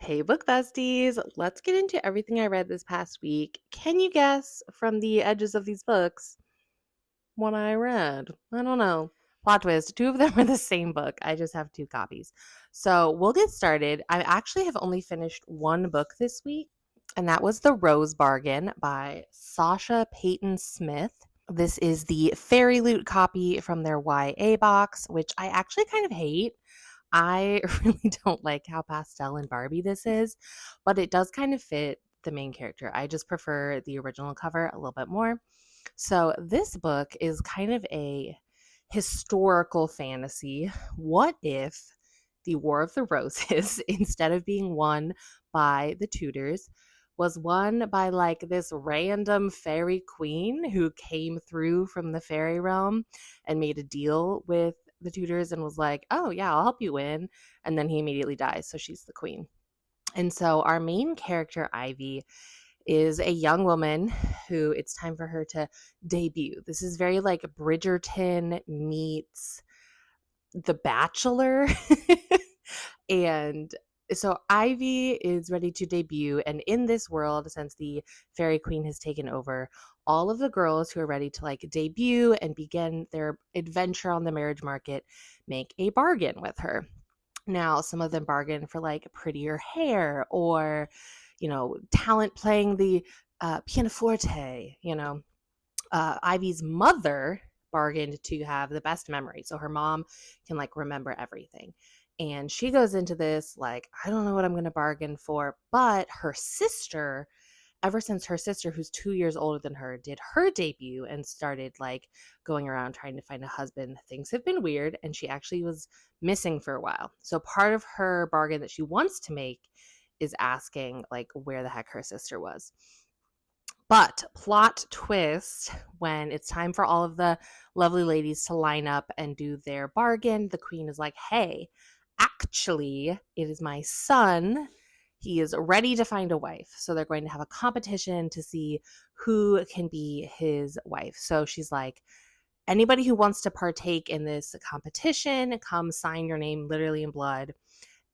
Hey, book besties. Let's get into everything I read this past week. Can you guess from the edges of these books what I read? I don't know. Plot twist, two of them are the same book. I just have two copies. So we'll get started. I actually have only finished one book this week, and that was The Rose Bargain by Sasha Payton Smith. This is the Fairy Loot copy from their YA box, which I actually kind of hate. I really don't like how pastel and Barbie this is, but it does kind of fit the main character. I just prefer the original cover a little bit more. So, this book is kind of a historical fantasy. What if the War of the Roses, instead of being won by the Tudors, was won by like this random fairy queen who came through from the fairy realm and made a deal with the Tudors and was like, "Oh, yeah, I'll help you win." And then he immediately dies. So she's the queen. And so our main character, Ivy, is a young woman who it's time for her to debut. This is very like Bridgerton meets The Bachelor. And so Ivy is ready to debut. And in this world, since the fairy queen has taken over, all of the girls who are ready to like debut and begin their adventure on the marriage market make a bargain with her. Now, some of them bargain for like prettier hair or, talent playing the pianoforte. Ivy's mother bargained to have the best memory. So her mom can like remember everything. And she goes into this like, I don't know what I'm going to bargain for. But her sister, ever since her sister, who's 2 years older than her, did her debut and started like going around trying to find a husband, things have been weird. And she actually was missing for a while. So part of her bargain that she wants to make is asking like where the heck her sister was. But plot twist, when it's time for all of the lovely ladies to line up and do their bargain, the queen is like, "Hey, actually, it is my son. He is ready to find a wife." So they're going to have a competition to see who can be his wife. So she's like, "Anybody who wants to partake in this competition, come sign your name literally in blood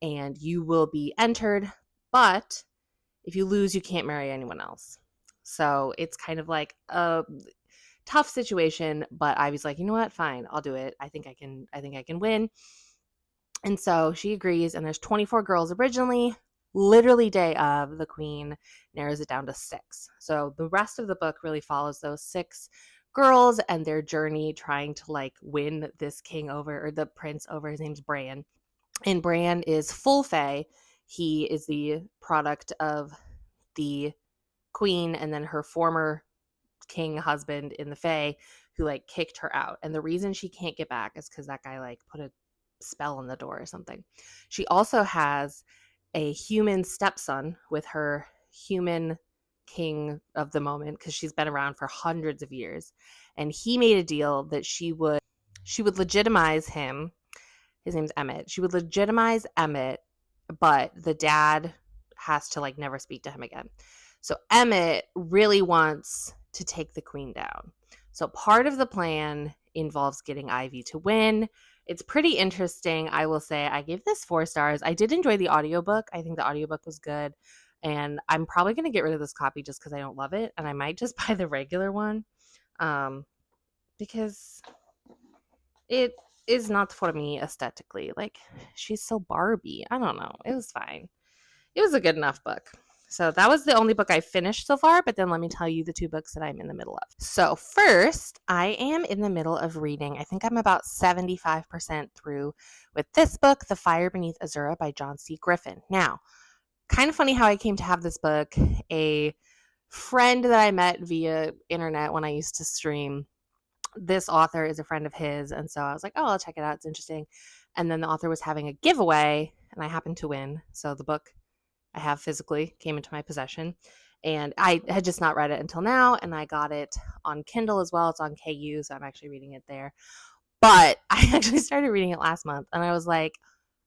and you will be entered. But if you lose, you can't marry anyone else." So it's kind of like a tough situation, but Ivy's like, "You know what? Fine, I'll do it. I think I can win." And so she agrees, and there's 24 girls originally. Literally day of, the queen narrows it down to 6. So the rest of the book really follows those 6 girls and their journey trying to like win this king over, or the prince over. His name's Bran. And Bran is full fae. He is the product of the queen and then her former king husband in the fae who like kicked her out. And the reason she can't get back is because that guy like put a spell on the door or something. She also has a human stepson with her human king of the moment because she's been around for hundreds of years. And he made a deal that she would legitimize him. His name's Emmett. She would legitimize Emmett, but the dad has to like never speak to him again. So Emmett really wants to take the queen down. So part of the plan involves getting Ivy to win. It's pretty interesting, I will say. I gave this 4 stars. I did enjoy the audiobook. I think the audiobook was good. And I'm probably going to get rid of this copy just because I don't love it. And I might just buy the regular one because it is not for me aesthetically. Like, she's so Barbie. I don't know. It was fine. It was a good enough book. So that was the only book I finished so far, but then let me tell you the 2 books that I'm in the middle of. So first, I am in the middle of reading, I think I'm about 75% through with this book, The Fire Beneath Azura by John C. Griffin. Now, kind of funny how I came to have this book. A friend that I met via internet when I used to stream, this author is a friend of his, and so I was like, "Oh, I'll check it out. It's interesting." And then the author was having a giveaway, and I happened to win. So the book I have physically came into my possession, and I had just not read it until now, and I got it on Kindle as well. It's on KU, so I'm actually reading it there. But I actually started reading it last month, and I was like,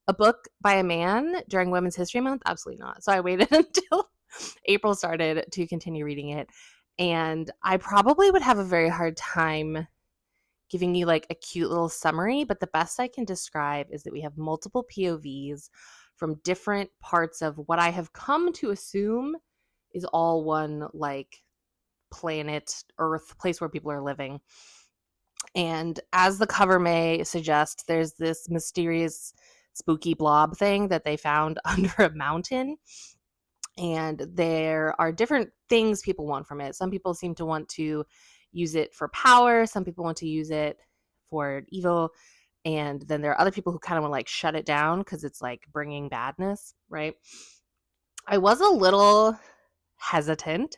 a book by a man during Women's History Month? Absolutely not. So I waited until April started to continue reading it, and I probably would have a very hard time giving you like a cute little summary, but the best I can describe is that we have multiple POVs from different parts of what I have come to assume is all one like planet, Earth, place where people are living. And as the cover may suggest, there's this mysterious spooky blob thing that they found under a mountain. And there are different things people want from it. Some people seem to want to use it for power, some people want to use it for evil, and then there are other people who kind of want to like shut it down because it's like bringing badness, right? I was a little hesitant,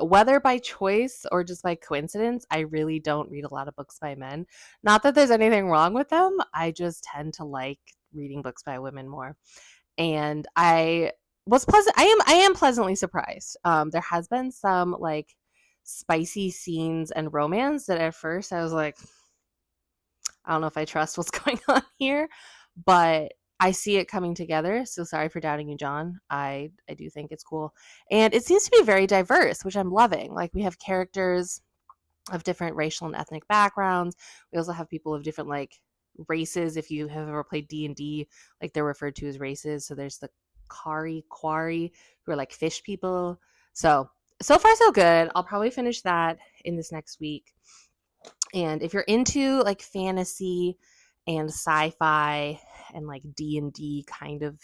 whether by choice or just by coincidence. I really don't read a lot of books by men. Not that there's anything wrong with them. I just tend to like reading books by women more. And I was pleasant. I am pleasantly surprised. There has been some like spicy scenes and romance that at first I was like, I don't know if I trust what's going on here, but I see it coming together. So sorry for doubting you, John. I do think it's cool. And it seems to be very diverse, which I'm loving. Like we have characters of different racial and ethnic backgrounds. We also have people of different like races. If you have ever played D&D, like they're referred to as races. So there's the Quarry, who are like fish people. So far so good. I'll probably finish that in this next week. And if you're into like fantasy and sci-fi and like D&D kind of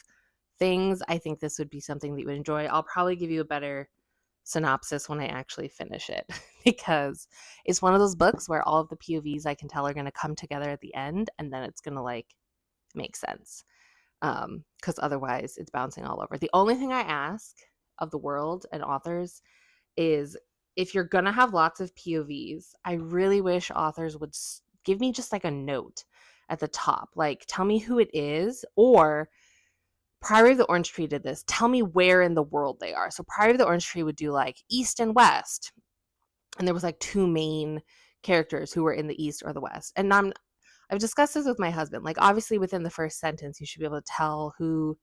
things, I think this would be something that you would enjoy. I'll probably give you a better synopsis when I actually finish it because it's one of those books where all of the POVs I can tell are going to come together at the end, and then it's going to like make sense, because otherwise it's bouncing all over. The only thing I ask of the world and authors is, if you're going to have lots of POVs, I really wish authors would give me just like a note at the top. Like, tell me who it is, or Priory of the Orange Tree did this. Tell me where in the world they are. So Priory of the Orange Tree would do like East and West. And there was like two main characters who were in the East or the West. And I've discussed this with my husband. Like, obviously within the first sentence, you should be able to tell who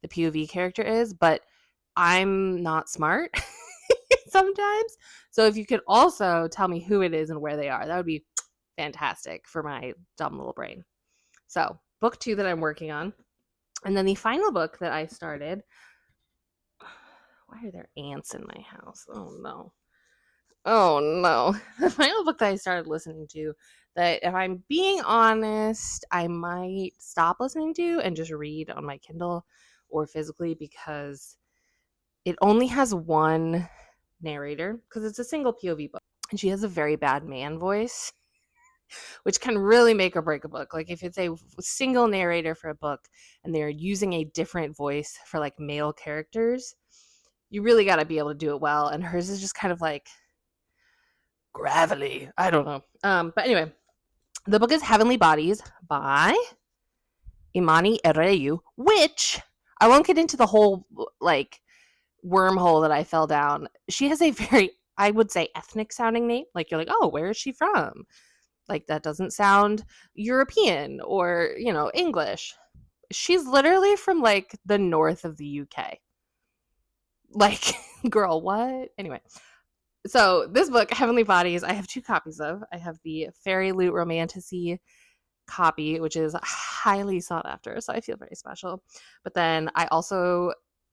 the POV character is, but I'm not smart sometimes. So if you could also tell me who it is and where they are, that would be fantastic for my dumb little brain. So book 2 that I'm working on. And then the final book that I started. Why are there ants in my house? Oh no. The final book that I started listening to, that if I'm being honest, I might stop listening to and just read on my Kindle or physically, because it only has one narrator, because it's a single POV book, and she has a very bad man voice, which can really make or break a book. Like if it's a single narrator for a book and they're using a different voice for like male characters, you really got to be able to do it well. And hers is just kind of like gravelly. I don't know. But anyway, the book is Heavenly Bodies by Imani Ereu, which I won't get into the whole like wormhole that I fell down. She has a very, I would say, ethnic sounding name. Like you're like, oh, where is she from? Like that doesn't sound European or, English. She's literally from like the north of the UK. Like, girl, what? Anyway, so this book, Heavenly Bodies, I have 2 copies of. I have the Fairy Loot Romantasy copy, which is highly sought after, so I feel very special. But then I also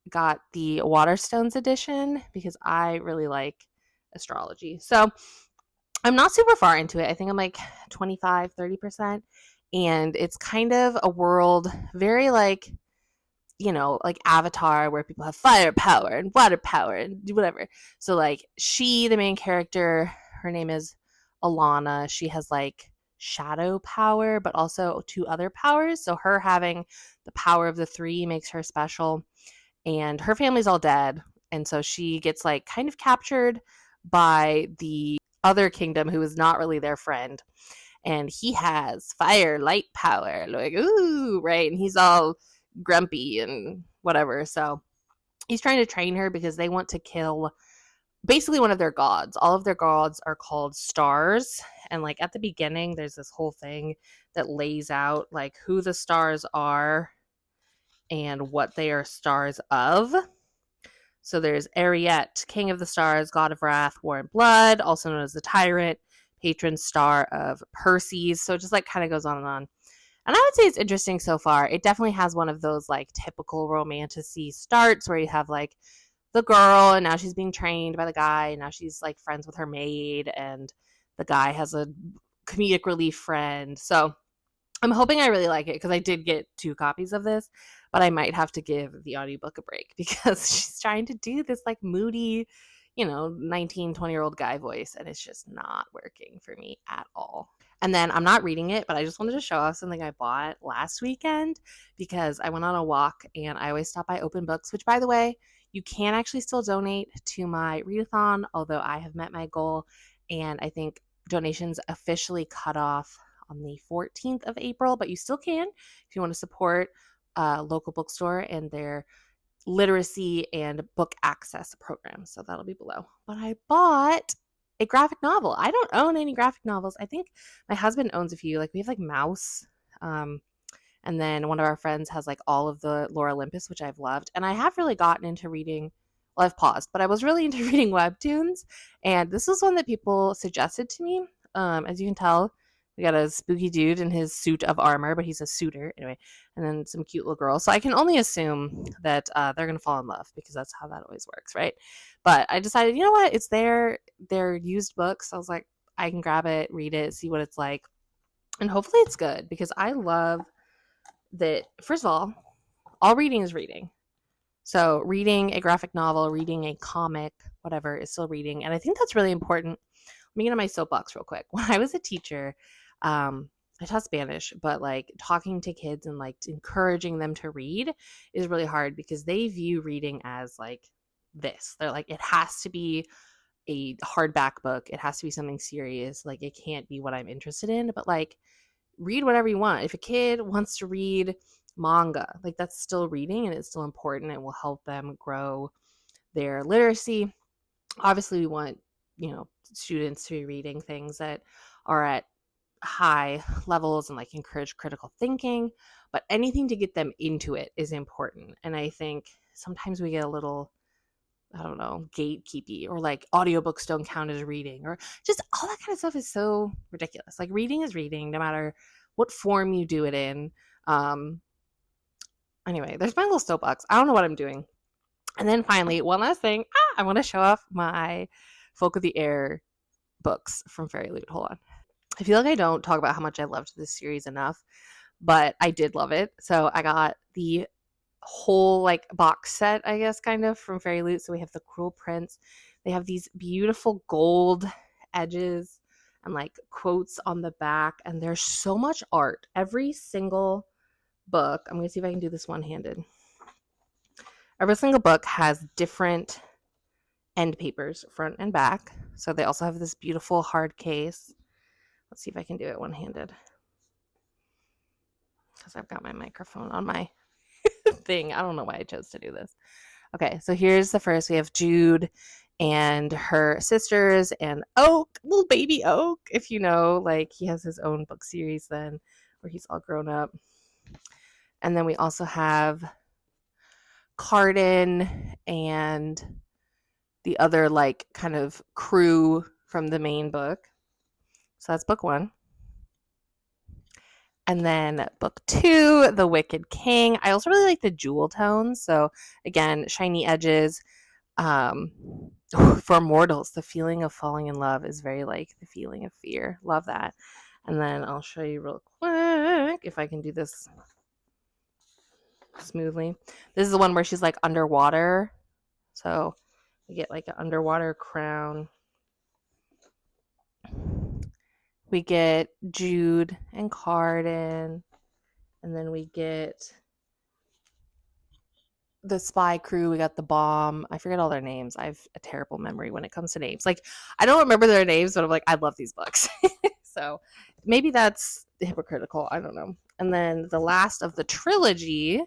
got the Waterstones edition because I really like astrology. So I'm not super far into it. I think I'm like 25, 30%. And it's kind of a world very like, like Avatar, where people have fire power and water power and whatever. So like the main character, her name is Alana. She has like shadow power, but also 2 other powers. So her having the power of the 3 makes her special. And her family's all dead. And so she gets like kind of captured by the other kingdom, who is not really their friend. And he has fire, light power, like, ooh, right? And he's all grumpy and whatever. So he's trying to train her because they want to kill basically one of their gods. All of their gods are called stars. And like at the beginning, there's this whole thing that lays out like who the stars are and what they are stars of. So there's Ariete, king of the stars, god of wrath, war and blood, also known as the tyrant, patron star of Perses. So it just like kind of goes on and on. And I would say it's interesting so far. It definitely has one of those like typical romantic-y starts where you have like the girl and now she's being trained by the guy and now she's like friends with her maid and the guy has a comedic relief friend. So I'm hoping I really like it because I did get 2 copies of this, but I might have to give the audiobook a break because she's trying to do this like moody, 19, 20-year-old guy voice and it's just not working for me at all. And then I'm not reading it, but I just wanted to show off something I bought last weekend because I went on a walk and I always stop by Open Books, which by the way, you can actually still donate to my readathon, although I have met my goal and I think donations officially cut off on the 14th of April, but you still can if you want to support a local bookstore and their literacy and book access program. So that'll be below. But I bought a graphic novel. I don't own any graphic novels. I think my husband owns a few. Like we have like Mouse. And then one of our friends has like all of the Laura Olympus, which I've loved. And I have really gotten into reading. Well, I've paused, but I was really into reading webtoons. And this was one that people suggested to me. As you can tell, we got a spooky dude in his suit of armor, but he's a suitor anyway, and then some cute little girls. So I can only assume that they're gonna fall in love because that's how that always works, right? But I decided, you know what? It's they're used books. I was like, I can grab it, read it, see what it's like, and hopefully it's good because I love that. First of all reading is reading. So reading a graphic novel, reading a comic, whatever, is still reading, and I think that's really important. Let me get on my soapbox real quick. When I was a teacher, I taught Spanish, but like talking to kids and like encouraging them to read is really hard because they view reading as like this. They're like, it has to be a hardback book. It has to be something serious. Like it can't be what I'm interested in, but like read whatever you want. If a kid wants to read manga, like that's still reading and it's still important. It will help them grow their literacy. Obviously, we want, students to be reading things that are at high levels and like encourage critical thinking, but anything to get them into it is important. And I think sometimes we get a little, I don't know, gatekeepy, or like audiobooks don't count as reading, or just all that kind of stuff is so ridiculous. Like reading is reading no matter what form you do it in. Anyway, there's my little soapbox. I don't know what I'm doing. And then finally, one last thing. I want to show off my Folk of the Air books from Fairy Loot. Hold on. I feel like I don't talk about how much I loved this series enough, but I did love it. So I got the whole like box set, I guess, kind of from Fairy Loot. So we have the Cruel Prince. They have these beautiful gold edges and like quotes on the back, and there's so much art. Every single book, I'm gonna see if I can do this one-handed. Every single book has different end papers, front and back. So they also have this beautiful hard case. Let's see if I can do it one-handed because I've got my microphone on my thing. I don't know why I chose to do this. Okay, so here's the first. We have Jude and her sisters and Oak, little baby Oak, if you know, like he has his own book series then where he's all grown up. And then we also have Cardan and the other like kind of crew from the main book. So that's book 1. And then book 2, The Wicked King. I also really like the jewel tones. So again, shiny edges. For mortals, the feeling of falling in love is very like the feeling of fear. Love that. And then I'll show you real quick if I can do this smoothly. This is the one where she's like underwater. So we get like an underwater crown. We get Jude and Cardan. And then we get the spy crew. We got the bomb. I forget all their names. I have a terrible memory when it comes to names. Like, I don't remember their names, but I'm like, I love these books. So maybe that's hypocritical. I don't know. And then the last of the trilogy,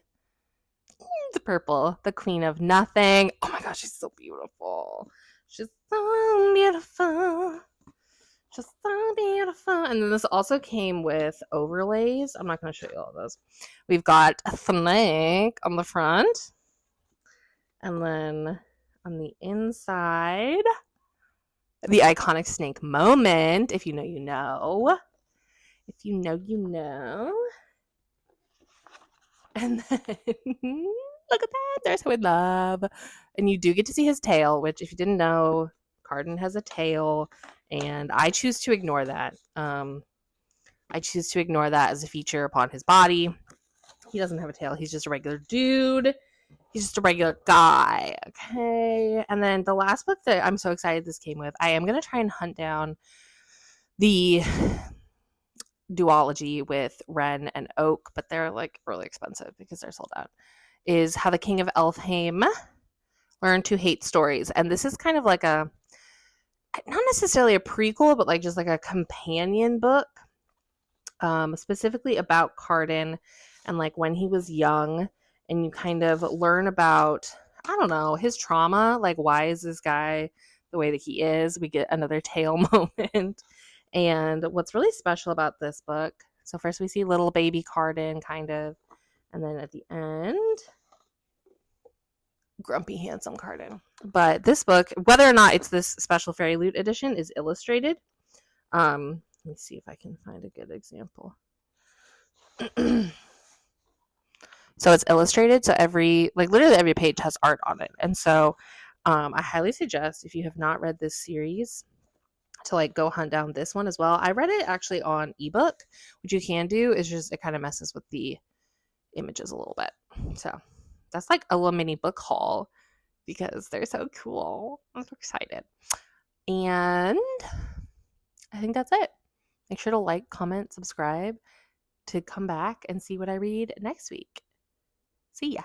the purple, the Queen of Nothing. Oh my gosh, she's so beautiful. She's so beautiful. Just so beautiful. And then this also came with overlays. I'm not going to show you all of those. We've got a snake on the front. And then on the inside, the iconic snake moment. If you know, you know. If you know, you know. And then look at that, they're so in love. And you do get to see his tail, which, if you didn't know, Cardan has a tail, and I choose to ignore that. I choose to ignore that as a feature upon his body. He doesn't have a tail. He's just a regular dude. He's just a regular guy. Okay. And then the last book that I'm so excited this came with, I am going to try and hunt down the duology with Ren and Oak, but they're like really expensive because they're sold out. Is How the King of Elfheim Learned to Hate Stories. And this is kind of like a, not necessarily a prequel, but like just like a companion book, specifically about Cardan and like when he was young. And you kind of learn about, I don't know, his trauma. Like, why is this guy the way that he is? We get another tail moment. And what's really special about this book, so first we see little baby Cardan, kind of, and then at the end, grumpy, handsome Cardan. But this book, whether or not it's this special Fairy Loot edition, is illustrated. Let me see if I can find a good example. So it's illustrated, so literally every page has art on it. And so I highly suggest, if you have not read this series, to like go hunt down this one as well. I read it actually on ebook. What you can do is just, it kind of messes with the images a little bit. So that's like a little mini book haul because they're so cool. I'm so excited. And I think that's it. Make sure to like, comment, subscribe to come back and see what I read next week. See ya.